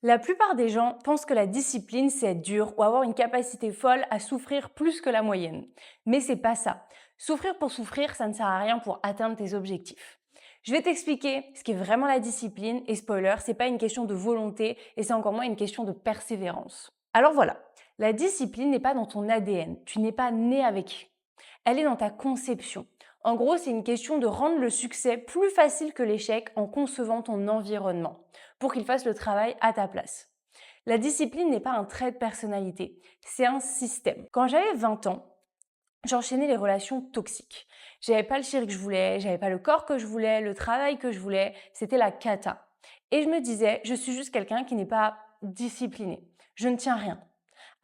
La plupart des gens pensent que la discipline, c'est être dur ou avoir une capacité folle à souffrir plus que la moyenne. Mais c'est pas ça. Souffrir pour souffrir, ça ne sert à rien pour atteindre tes objectifs. Je vais t'expliquer ce qu'est vraiment la discipline et spoiler, c'est pas une question de volonté et c'est encore moins une question de persévérance. Alors voilà, la discipline n'est pas dans ton ADN, tu n'es pas né avec. Elle est dans ta conception. En gros, c'est une question de rendre le succès plus facile que l'échec en concevant ton environnement pour qu'il fasse le travail à ta place. La discipline n'est pas un trait de personnalité, c'est un système. Quand j'avais 20 ans, j'enchaînais les relations toxiques. J'avais pas le chir que je voulais, j'avais pas le corps que je voulais, le travail que je voulais, c'était la cata. Et je me disais, je suis juste quelqu'un qui n'est pas discipliné. Je ne tiens rien.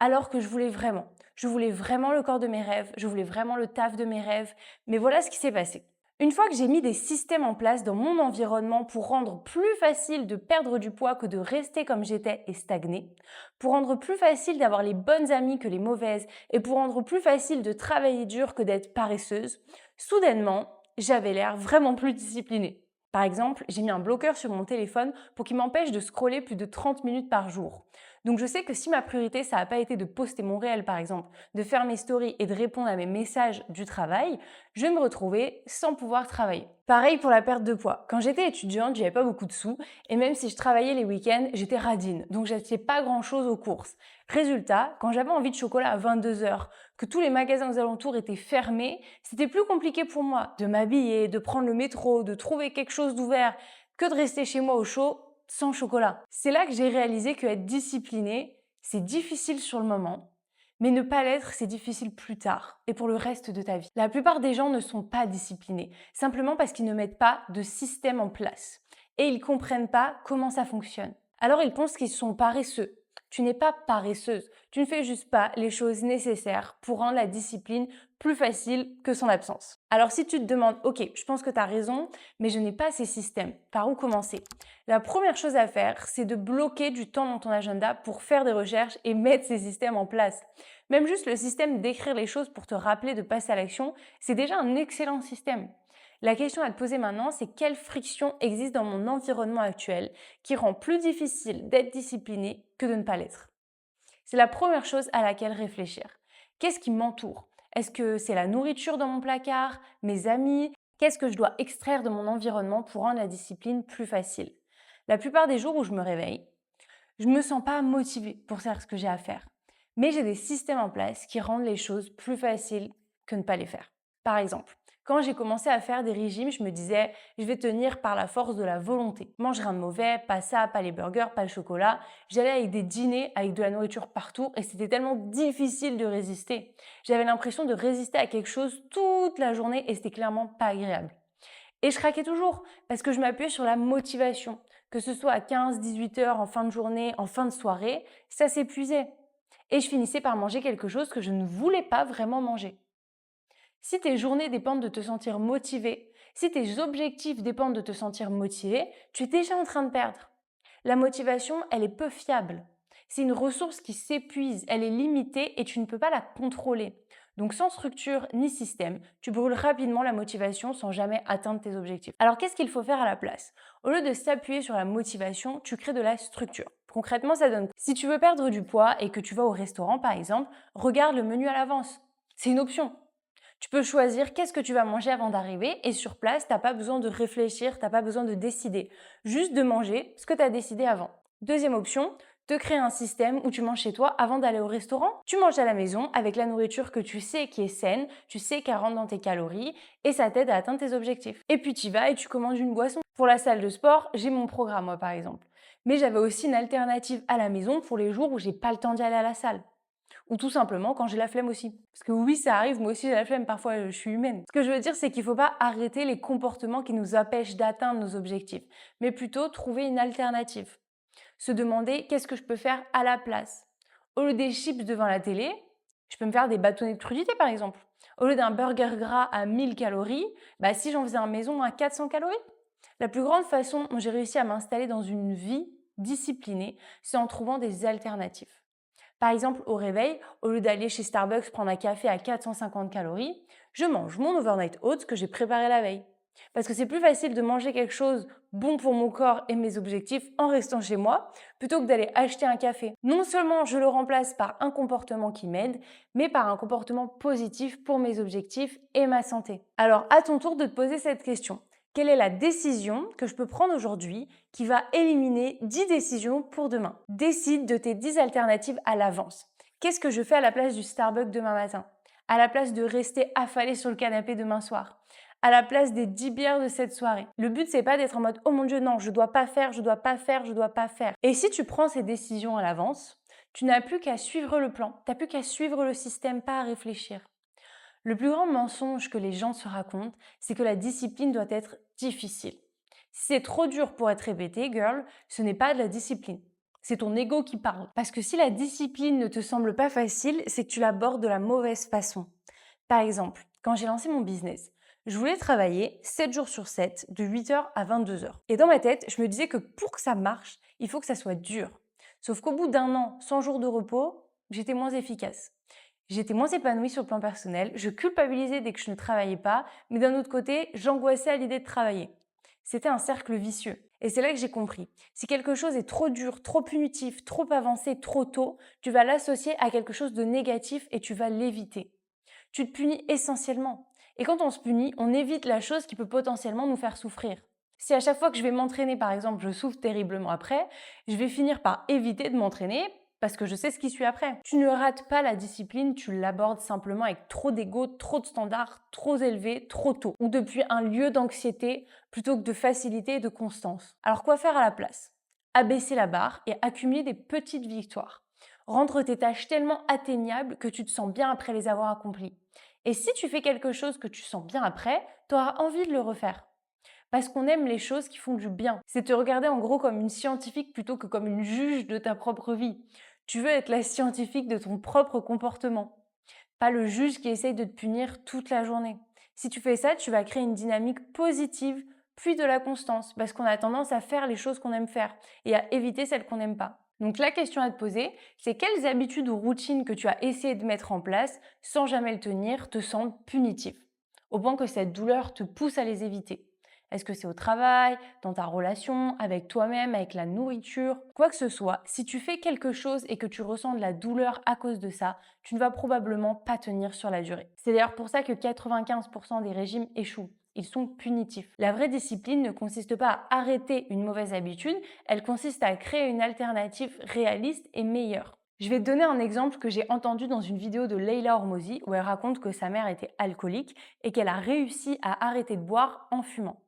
Alors que je voulais vraiment. Je voulais vraiment le corps de mes rêves, je voulais vraiment le taf de mes rêves. Mais voilà ce qui s'est passé. Une fois que j'ai mis des systèmes en place dans mon environnement pour rendre plus facile de perdre du poids que de rester comme j'étais et stagner, pour rendre plus facile d'avoir les bonnes amies que les mauvaises et pour rendre plus facile de travailler dur que d'être paresseuse, soudainement, j'avais l'air vraiment plus disciplinée. Par exemple, j'ai mis un bloqueur sur mon téléphone pour qu'il m'empêche de scroller plus de 30 minutes par jour. Donc je sais que si ma priorité, ça n'a pas été de poster mon réel par exemple, de faire mes stories et de répondre à mes messages du travail, je vais me retrouver sans pouvoir travailler. Pareil pour la perte de poids. Quand j'étais étudiante, j'avais pas beaucoup de sous et même si je travaillais les week-ends, j'étais radine. Donc j'achetais pas grand-chose aux courses. Résultat, quand j'avais envie de chocolat à 22 heures, que tous les magasins aux alentours étaient fermés, c'était plus compliqué pour moi de m'habiller, de prendre le métro, de trouver quelque chose d'ouvert que de rester chez moi au chaud sans chocolat. C'est là que j'ai réalisé que être discipliné, c'est difficile sur le moment, mais ne pas l'être, c'est difficile plus tard et pour le reste de ta vie. La plupart des gens ne sont pas disciplinés, simplement parce qu'ils ne mettent pas de système en place et ils comprennent pas comment ça fonctionne. Alors ils pensent qu'ils sont paresseux. Tu n'es pas paresseuse, tu ne fais juste pas les choses nécessaires pour rendre la discipline plus facile que son absence. Alors si tu te demandes, ok, je pense que tu as raison, mais je n'ai pas ces systèmes, par où commencer? La première chose à faire, c'est de bloquer du temps dans ton agenda pour faire des recherches et mettre ces systèmes en place. Même juste le système d'écrire les choses pour te rappeler de passer à l'action, c'est déjà un excellent système. La question à te poser maintenant, c'est quelle friction existe dans mon environnement actuel qui rend plus difficile d'être discipliné que de ne pas l'être. C'est la première chose à laquelle réfléchir. Qu'est-ce qui m'entoure? Est-ce que c'est la nourriture dans mon placard, mes amis? Qu'est-ce que je dois extraire de mon environnement pour rendre la discipline plus facile? La plupart des jours où je me réveille, je ne me sens pas motivée pour faire ce que j'ai à faire. Mais j'ai des systèmes en place qui rendent les choses plus faciles que ne pas les faire. Par exemple, quand j'ai commencé à faire des régimes, je me disais, je vais tenir par la force de la volonté. Manger rien de mauvais, pas ça, pas les burgers, pas le chocolat. J'allais avec des dîners, avec de la nourriture partout et c'était tellement difficile de résister. J'avais l'impression de résister à quelque chose toute la journée et c'était clairement pas agréable. Et je craquais toujours parce que je m'appuyais sur la motivation. Que ce soit à 15-18 heures en fin de journée, en fin de soirée, ça s'épuisait. Et je finissais par manger quelque chose que je ne voulais pas vraiment manger. Si tes journées dépendent de te sentir motivé, si tes objectifs dépendent de te sentir motivé, tu es déjà en train de perdre. La motivation, elle est peu fiable. C'est une ressource qui s'épuise, elle est limitée et tu ne peux pas la contrôler. Donc sans structure ni système, tu brûles rapidement la motivation sans jamais atteindre tes objectifs. Alors qu'est-ce qu'il faut faire à la place? Au lieu de s'appuyer sur la motivation, tu crées de la structure. Concrètement, ça donne quoi? Si tu veux perdre du poids et que tu vas au restaurant par exemple, regarde le menu à l'avance. C'est une option. Tu peux choisir qu'est-ce que tu vas manger avant d'arriver et sur place, tu n'as pas besoin de réfléchir, tu n'as pas besoin de décider. Juste de manger ce que tu as décidé avant. Deuxième option, te créer un système où tu manges chez toi avant d'aller au restaurant. Tu manges à la maison avec la nourriture que tu sais qui est saine, tu sais qu'elle rentre dans tes calories et ça t'aide à atteindre tes objectifs. Et puis tu y vas et tu commandes une boisson. Pour la salle de sport, j'ai mon programme moi par exemple. Mais j'avais aussi une alternative à la maison pour les jours où j'ai pas le temps d'y aller à la salle. Ou tout simplement quand j'ai la flemme aussi. Parce que oui, ça arrive, moi aussi j'ai la flemme, parfois je suis humaine. Ce que je veux dire, c'est qu'il ne faut pas arrêter les comportements qui nous empêchent d'atteindre nos objectifs, mais plutôt trouver une alternative. Se demander qu'est-ce que je peux faire à la place. Au lieu des chips devant la télé, je peux me faire des bâtonnets de crudités par exemple. Au lieu d'un burger gras à 1000 calories, si j'en faisais un maison à 400 calories. La plus grande façon dont j'ai réussi à m'installer dans une vie disciplinée, c'est en trouvant des alternatives. Par exemple, au réveil, au lieu d'aller chez Starbucks prendre un café à 450 calories, je mange mon overnight oats que j'ai préparé la veille. Parce que c'est plus facile de manger quelque chose bon pour mon corps et mes objectifs en restant chez moi, plutôt que d'aller acheter un café. Non seulement je le remplace par un comportement qui m'aide, mais par un comportement positif pour mes objectifs et ma santé. Alors à ton tour de te poser cette question. Quelle est la décision que je peux prendre aujourd'hui qui va éliminer 10 décisions pour demain? Décide de tes 10 alternatives à l'avance. Qu'est-ce que je fais à la place du Starbucks demain matin? À la place de rester affalé sur le canapé demain soir? À la place des 10 bières de cette soirée? Le but, c'est pas d'être en mode « Oh mon Dieu, non, je dois pas faire, je dois pas faire, je dois pas faire ». Et si tu prends ces décisions à l'avance, tu n'as plus qu'à suivre le plan, tu n'as plus qu'à suivre le système, pas à réfléchir. Le plus grand mensonge que les gens se racontent, c'est que la discipline doit être difficile. Si c'est trop dur pour être répété, girl, ce n'est pas de la discipline. C'est ton ego qui parle. Parce que si la discipline ne te semble pas facile, c'est que tu l'abordes de la mauvaise façon. Par exemple, quand j'ai lancé mon business, je voulais travailler 7 jours sur 7, de 8h à 22h. Et dans ma tête, je me disais que pour que ça marche, il faut que ça soit dur. Sauf qu'au bout d'un an, 100 jours de repos, j'étais moins efficace. J'étais moins épanouie sur le plan personnel, je culpabilisais dès que je ne travaillais pas, mais d'un autre côté, j'angoissais à l'idée de travailler. C'était un cercle vicieux. Et c'est là que j'ai compris. Si quelque chose est trop dur, trop punitif, trop avancé, trop tôt, tu vas l'associer à quelque chose de négatif et tu vas l'éviter. Tu te punis essentiellement. Et quand on se punit, on évite la chose qui peut potentiellement nous faire souffrir. Si à chaque fois que je vais m'entraîner, par exemple, je souffre terriblement après, je vais finir par éviter de m'entraîner parce que je sais ce qui suit après. Tu ne rates pas la discipline, tu l'abordes simplement avec trop d'ego, trop de standards, trop élevés, trop tôt, ou depuis un lieu d'anxiété plutôt que de facilité et de constance. Alors quoi faire à la place? Abaisser la barre et accumuler des petites victoires. Rendre tes tâches tellement atteignables que tu te sens bien après les avoir accomplies. Et si tu fais quelque chose que tu sens bien après, tu auras envie de le refaire. Parce qu'on aime les choses qui font du bien. C'est te regarder en gros comme une scientifique plutôt que comme une juge de ta propre vie. Tu veux être la scientifique de ton propre comportement, pas le juge qui essaye de te punir toute la journée. Si tu fais ça, tu vas créer une dynamique positive, puis de la constance, parce qu'on a tendance à faire les choses qu'on aime faire et à éviter celles qu'on n'aime pas. Donc la question à te poser, c'est quelles habitudes ou routines que tu as essayé de mettre en place sans jamais le tenir te semblent punitives, au point que cette douleur te pousse à les éviter. Est-ce que c'est au travail, dans ta relation, avec toi-même, avec la nourriture? Quoi que ce soit, si tu fais quelque chose et que tu ressens de la douleur à cause de ça, tu ne vas probablement pas tenir sur la durée. C'est d'ailleurs pour ça que 95% des régimes échouent. Ils sont punitifs. La vraie discipline ne consiste pas à arrêter une mauvaise habitude, elle consiste à créer une alternative réaliste et meilleure. Je vais te donner un exemple que j'ai entendu dans une vidéo de Leila Hormozi où elle raconte que sa mère était alcoolique et qu'elle a réussi à arrêter de boire en fumant.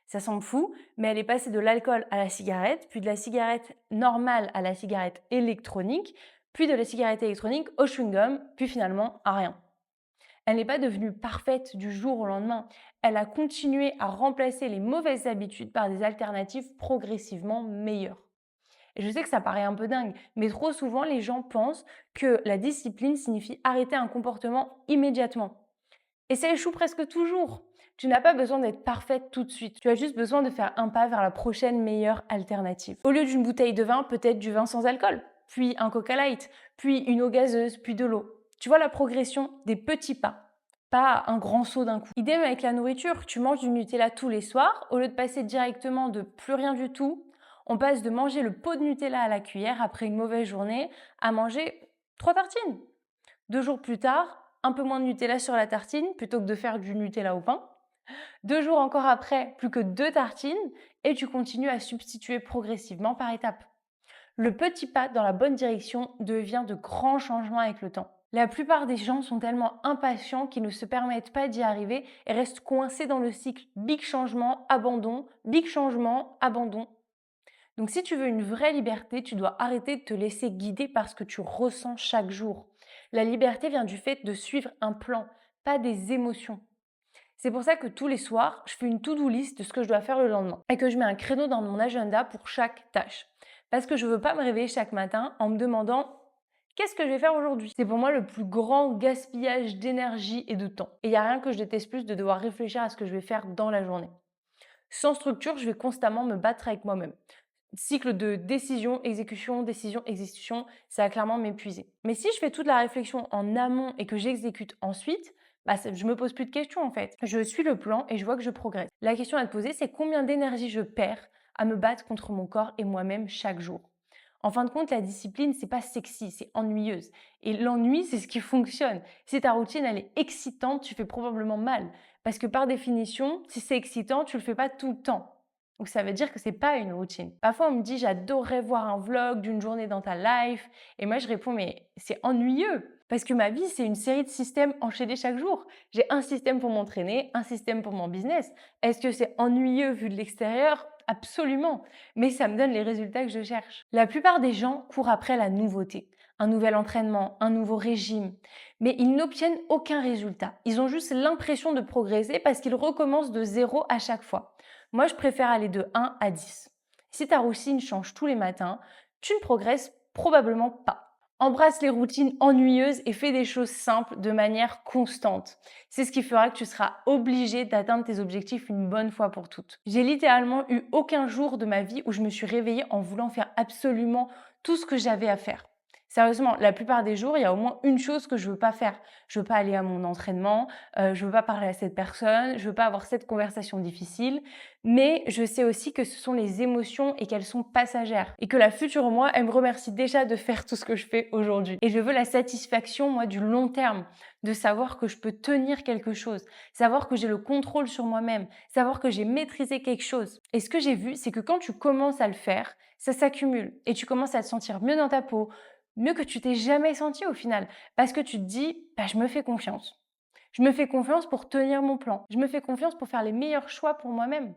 Ça semble fou, mais elle est passée de l'alcool à la cigarette, puis de la cigarette normale à la cigarette électronique, puis de la cigarette électronique au chewing-gum, puis finalement à rien. Elle n'est pas devenue parfaite du jour au lendemain. Elle a continué à remplacer les mauvaises habitudes par des alternatives progressivement meilleures. Et je sais que ça paraît un peu dingue, mais trop souvent les gens pensent que la discipline signifie arrêter un comportement immédiatement. Et ça échoue presque toujours. Tu n'as pas besoin d'être parfaite tout de suite. Tu as juste besoin de faire un pas vers la prochaine meilleure alternative. Au lieu d'une bouteille de vin, peut-être du vin sans alcool, puis un Coca Light, puis une eau gazeuse, puis de l'eau. Tu vois la progression des petits pas un grand saut d'un coup. Idem avec la nourriture, tu manges du Nutella tous les soirs, au lieu de passer directement de plus rien du tout, on passe de manger le pot de Nutella à la cuillère après une mauvaise journée à manger 3 tartines. 2 jours plus tard, un peu moins de Nutella sur la tartine plutôt que de faire du Nutella au pain. 2 jours encore après, plus que 2 tartines et tu continues à substituer progressivement par étapes. Le petit pas dans la bonne direction devient de grands changements avec le temps. La plupart des gens sont tellement impatients qu'ils ne se permettent pas d'y arriver et restent coincés dans le cycle big changement, abandon. Donc si tu veux une vraie liberté, tu dois arrêter de te laisser guider par ce que tu ressens chaque jour. La liberté vient du fait de suivre un plan, pas des émotions. C'est pour ça que tous les soirs, je fais une to-do list de ce que je dois faire le lendemain et que je mets un créneau dans mon agenda pour chaque tâche. Parce que je ne veux pas me réveiller chaque matin en me demandant qu'est-ce que je vais faire aujourd'hui. C'est pour moi le plus grand gaspillage d'énergie et de temps. Et il n'y a rien que je déteste plus de devoir réfléchir à ce que je vais faire dans la journée. Sans structure, je vais constamment me battre avec moi-même. Cycle de décision, exécution, ça va clairement m'épuiser. Mais si je fais toute la réflexion en amont et que j'exécute ensuite, Je me pose plus de questions en fait. Je suis le plan et je vois que je progresse. La question à te poser, c'est combien d'énergie je perds à me battre contre mon corps et moi-même chaque jour. En fin de compte, la discipline, c'est pas sexy, c'est ennuyeuse. Et l'ennui, c'est ce qui fonctionne. Si ta routine, elle est excitante, tu fais probablement mal. Parce que par définition, si c'est excitant, tu le fais pas tout le temps. Donc ça veut dire que c'est pas une routine. Parfois, on me dit, j'adorerais voir un vlog d'une journée dans ta life. Et moi, je réponds, mais c'est ennuyeux. Parce que ma vie, c'est une série de systèmes enchaînés chaque jour. J'ai un système pour m'entraîner, un système pour mon business. Est-ce que c'est ennuyeux vu de l'extérieur? Absolument. Mais ça me donne les résultats que je cherche. La plupart des gens courent après la nouveauté. Un nouvel entraînement, un nouveau régime. Mais ils n'obtiennent aucun résultat. Ils ont juste l'impression de progresser parce qu'ils recommencent de zéro à chaque fois. Moi, je préfère aller de 1 à 10. Si ta routine change tous les matins, tu ne progresses probablement pas. Embrasse les routines ennuyeuses et fais des choses simples de manière constante. C'est ce qui fera que tu seras obligé d'atteindre tes objectifs une bonne fois pour toutes. J'ai littéralement eu aucun jour de ma vie où je me suis réveillée en voulant faire absolument tout ce que j'avais à faire. Sérieusement, la plupart des jours, il y a au moins une chose que je veux pas faire. Je veux pas aller à mon entraînement, je veux pas parler à cette personne, je veux pas avoir cette conversation difficile. Mais je sais aussi que ce sont les émotions et qu'elles sont passagères. Et que la future moi, elle me remercie déjà de faire tout ce que je fais aujourd'hui. Et je veux la satisfaction, moi, du long terme. De savoir que je peux tenir quelque chose. Savoir que j'ai le contrôle sur moi-même. Savoir que j'ai maîtrisé quelque chose. Et ce que j'ai vu, c'est que quand tu commences à le faire, ça s'accumule. Et tu commences à te sentir mieux dans ta peau. Mieux que tu t'es jamais senti au final. Parce que tu te dis, je me fais confiance. Je me fais confiance pour tenir mon plan. Je me fais confiance pour faire les meilleurs choix pour moi-même.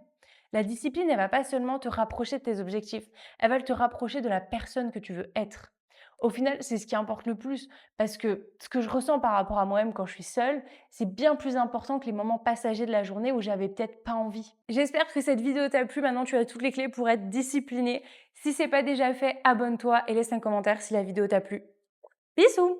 La discipline, elle va pas seulement te rapprocher de tes objectifs, elle va te rapprocher de la personne que tu veux être. Au final, c'est ce qui importe le plus parce que ce que je ressens par rapport à moi-même quand je suis seule, c'est bien plus important que les moments passagers de la journée où j'avais peut-être pas envie. J'espère que cette vidéo t'a plu. Maintenant, tu as toutes les clés pour être discipliné. Si c'est pas déjà fait, abonne-toi et laisse un commentaire si la vidéo t'a plu. Bisous!